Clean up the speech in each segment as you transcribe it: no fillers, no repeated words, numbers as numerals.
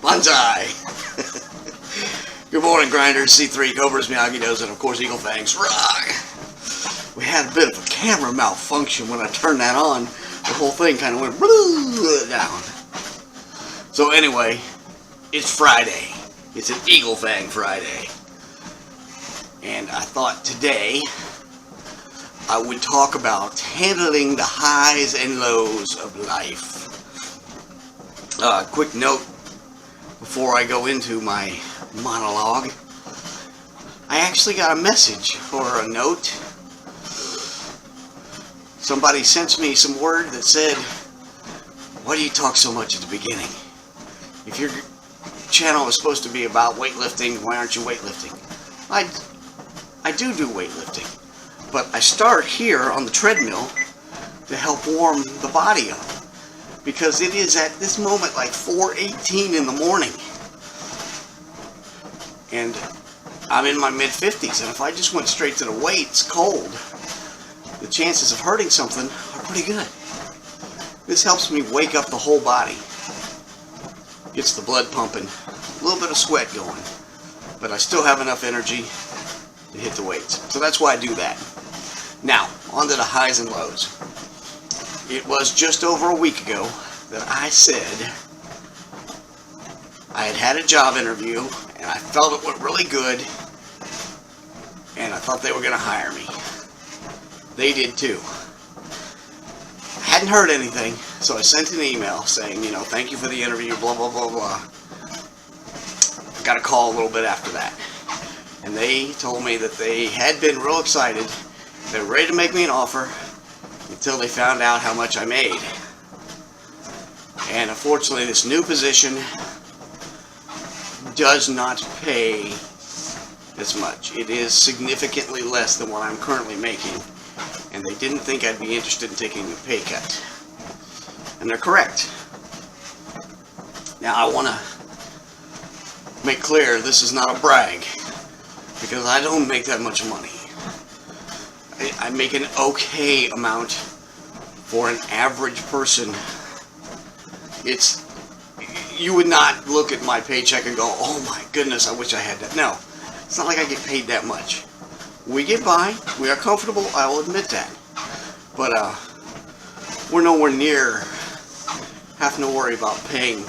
Bonsai! Good morning, grinders, C3, Cobras, Miyagi-Dos, and of course Eagle Fangs. Rock! We had a bit of a camera malfunction when I turned that on. The whole thing kind of went down. So anyway, it's Friday. It's an Eagle Fang Friday. And I thought today I would talk about handling the highs and lows of life. Quick note before I go into my monologue. I actually got a message or a note. Somebody sent me some word that said, "Why do you talk so much at the beginning? If your channel is supposed to be about weightlifting, why aren't you weightlifting?" I do weightlifting, but I start here on the treadmill to help warm the body up, because it is at this moment like 4:18 in the morning, and I'm in my mid-50s, and if I just went straight to the weights cold, the chances of hurting something are pretty good. This helps me wake up the whole body, gets the blood pumping, a little bit of sweat going, but I still have enough energy to hit the weights. So that's why I do that. Now, on to the highs and lows. It was just over a week ago that I said I had a job interview and I felt it went really good and I thought they were going to hire me. They did too. I hadn't heard anything, so I sent an email saying, thank you for the interview, blah, blah, blah, blah. I got a call a little bit after that. And they told me that they had been real excited. They were ready to make me an offer until they found out how much I made. And unfortunately, this new position does not pay as much. It is significantly less than what I'm currently making. And they didn't think I'd be interested in taking a pay cut. And they're correct. Now, I want to make clear this is not a brag, because I don't make that much money. I make an okay amount for an average person. You would not look at my paycheck and go, "Oh my goodness, I wish I had that." No, it's not like I get paid that much. We get by, we are comfortable, I will admit that. But we're nowhere near having to worry about paying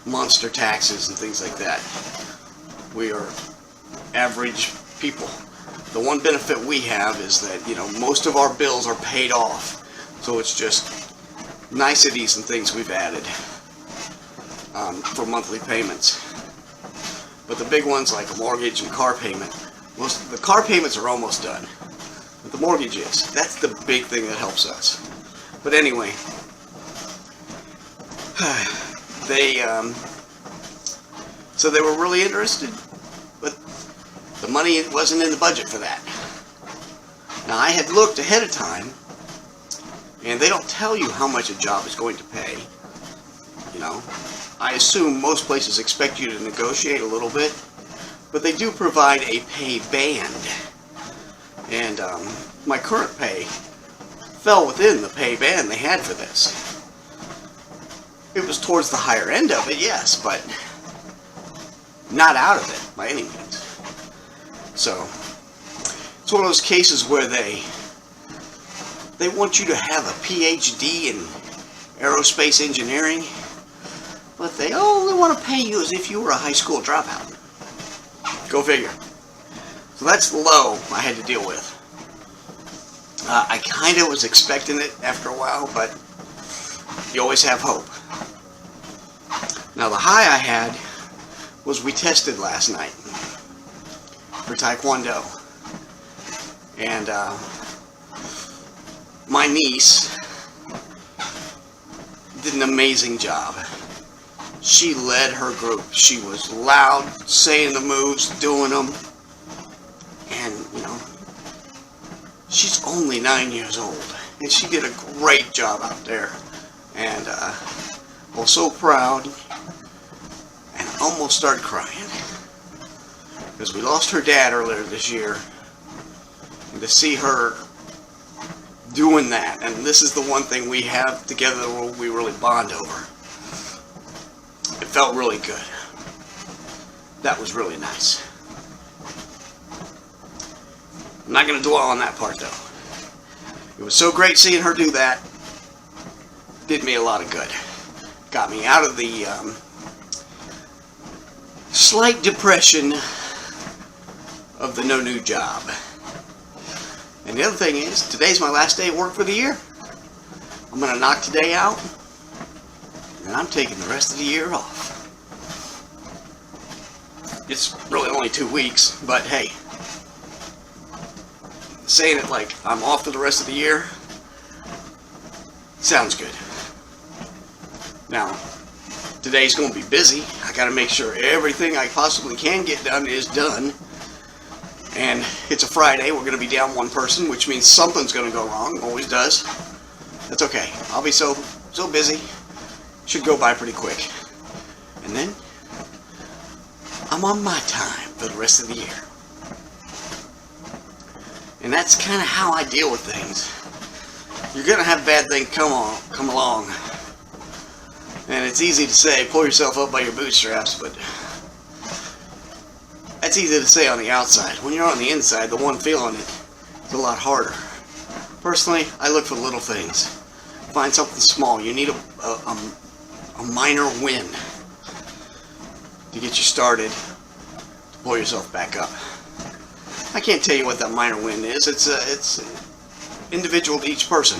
monster taxes and things like that. We are average people. The one benefit we have is that, most of our bills are paid off. So it's just niceties and things we've added for monthly payments. But the big ones like a mortgage and car payment, the car payments are almost done. But the mortgage is. That's the big thing that helps us. But anyway, so they were really interested, but the money wasn't in the budget for that. Now, I had looked ahead of time, and they don't tell you how much a job is going to pay. I assume most places expect you to negotiate a little bit, but they do provide a pay band. And my current pay fell within the pay band they had for this. It was towards the higher end of it, yes, but not out of it by any means. So it's one of those cases where they want you to have a PhD in aerospace engineering, but they only want to pay you as if you were a high school dropout. Go figure. So that's the low I had to deal with. I kind of was expecting it after a while, but you always have hope. Now, the high I had was we tested last night for Taekwondo. And my niece did an amazing job. She led her group. She was loud, saying the moves, doing them. And, she's only 9 years old. And she did a great job out there. And I was so proud. And I almost started crying. Because we lost her dad earlier this year. And to see her doing that, and this is the one thing we have together where we really bond over. It felt really good. that was really nice. I'm not going to dwell on that part though. It was so great seeing her do that. Did me a lot of good. Got me out of the slight depression of the no new job. And the other thing is, today's my last day at work for the year. I'm going to knock today out, and I'm taking the rest of the year off. It's really only 2 weeks, but hey, saying it like I'm off for the rest of the year sounds good. Now, today's going to be busy. I got to make sure everything I possibly can get done is done. And it's a Friday. We're going to be down one person, which means something's going to go wrong. Always does. That's okay. I'll be so busy. Should go by pretty quick. And then I'm on my time for the rest of the year. And that's kind of how I deal with things. You're going to have bad things come along. And it's easy to say, pull yourself up by your bootstraps, but that's easy to say on the outside. When you're on the inside, the one feeling it is a lot harder. Personally, I look for little things. Find something small. You need a minor win to get you started, to pull yourself back up. I can't tell you what that minor win is. It's individual to each person.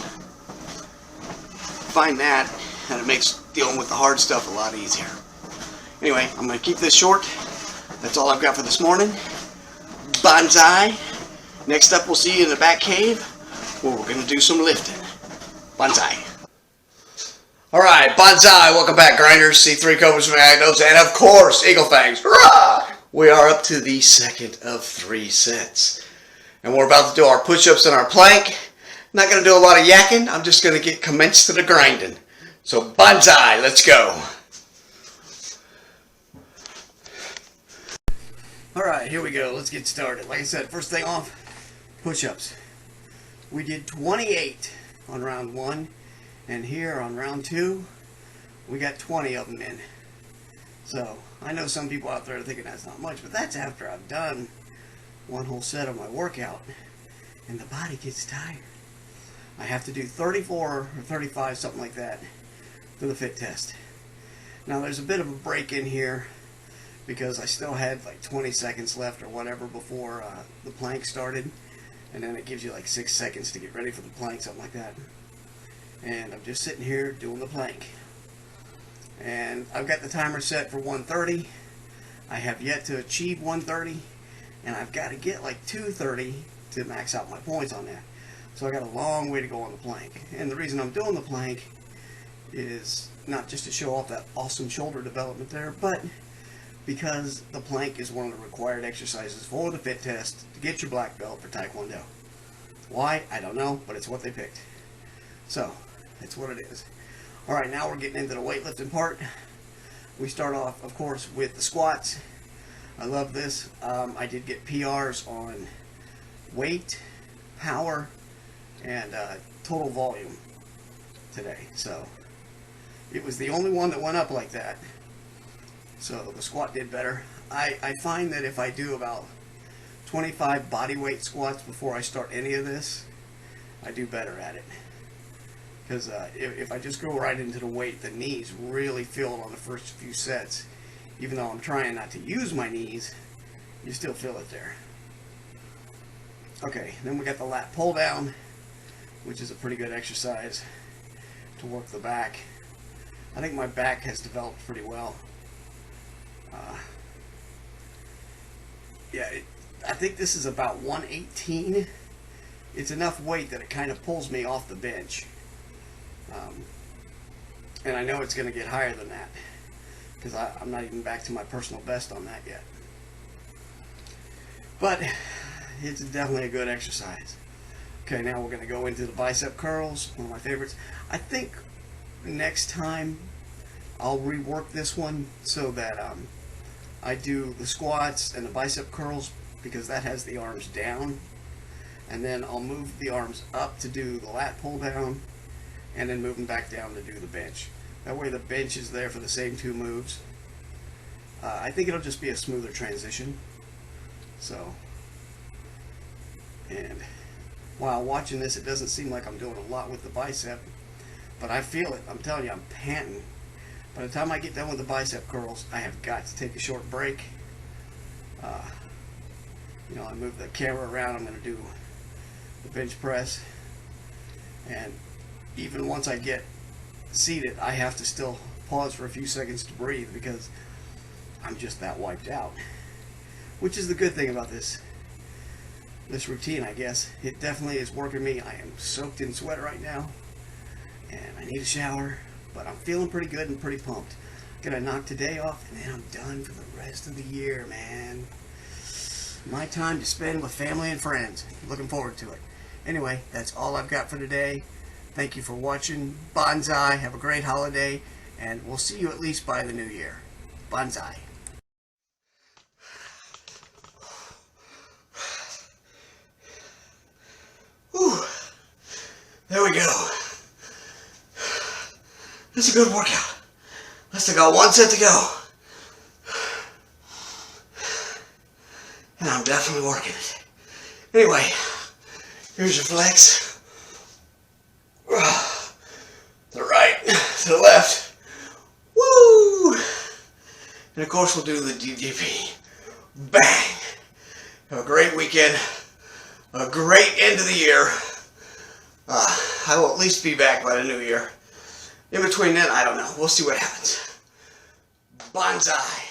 Find that, and it makes dealing with the hard stuff a lot easier. Anyway, I'm going to keep this short. That's all I've got for this morning. Bonsai. Next up, we'll see you in the back cave, where we're going to do some lifting. Bonsai. Alright, bonsai. Welcome back, grinders. C3 Cobras from Agnos, and of course, Eagle Fangs. Hurrah! We are up to the second of 3 sets. And we're about to do our push-ups and our plank. Not going to do a lot of yakking. I'm just going to get commenced to the grinding. So, bonsai. Let's go. Alright, here we go. Let's get started. Like I said, first thing off, push-ups. We did 28 on round 1, and here on round 2, we got 20 of them in. So, I know some people out there are thinking that's not much, but that's after I've done one whole set of my workout, and the body gets tired. I have to do 34 or 35, something like that, for the fit test. Now, there's a bit of a break in here, because I still had like 20 seconds left or whatever before the plank started, and then it gives you like 6 seconds to get ready for the plank, something like that. And I'm just sitting here doing the plank, and I've got the timer set for 130. I have yet to achieve 130, and I've got to get like 230 to max out my points on that. So I got a long way to go on the plank, and the reason I'm doing the plank is not just to show off that awesome shoulder development there, but because the plank is one of the required exercises for the fit test to get your black belt for Taekwondo. Why? I don't know, but it's what they picked. So, that's what it is. Alright, now we're getting into the weightlifting part. We start off, of course, with the squats. I love this. I did get PRs on weight, power, and total volume today. So, it was the only one that went up like that. So the squat did better. I find that if I do about 25 body weight squats before I start any of this, I do better at it. Because if I just go right into the weight, the knees really feel it on the first few sets. Even though I'm trying not to use my knees, you still feel it there. Okay, then we got the lat pull down, which is a pretty good exercise to work the back. I think my back has developed pretty well. I think this is about 118. It's enough weight that it kind of pulls me off the bench. And I know it's going to get higher than that, because I'm not even back to my personal best on that yet. But it's definitely a good exercise. Okay, now we're going to go into the bicep curls, one of my favorites. I think next time I'll rework this one so that I do the squats and the bicep curls, because that has the arms down, and then I'll move the arms up to do the lat pull down, and then move them back down to do the bench. That way the bench is there for the same 2 moves, I think it'll just be a smoother transition. So, and while watching this, it doesn't seem like I'm doing a lot with the bicep, but I feel it. I'm telling you, I'm panting. By the time I get done with the bicep curls, I have got to take a short break. I move the camera around. I'm going to do the bench press, and even once I get seated, I have to still pause for a few seconds to breathe because I'm just that wiped out. Which is the good thing about this routine, I guess. It definitely is working me. I am soaked in sweat right now, and I need a shower, but I'm feeling pretty good and pretty pumped. Gonna knock today off, and then I'm done for the rest of the year, man. My time to spend with family and friends. Looking forward to it. Anyway, that's all I've got for today. Thank you for watching. Bonsai. Have a great holiday, and we'll see you at least by the new year. Bonsai. Whew. There we go. That's a good workout. I still got one set to go. And I'm definitely working it. Anyway, here's your flex. To the right, to the left. Woo! And of course we'll do the DDP. Bang! Have a great weekend. A great end of the year. I will at least be back by the new year. In between then, I don't know. We'll see what happens. Bonsai.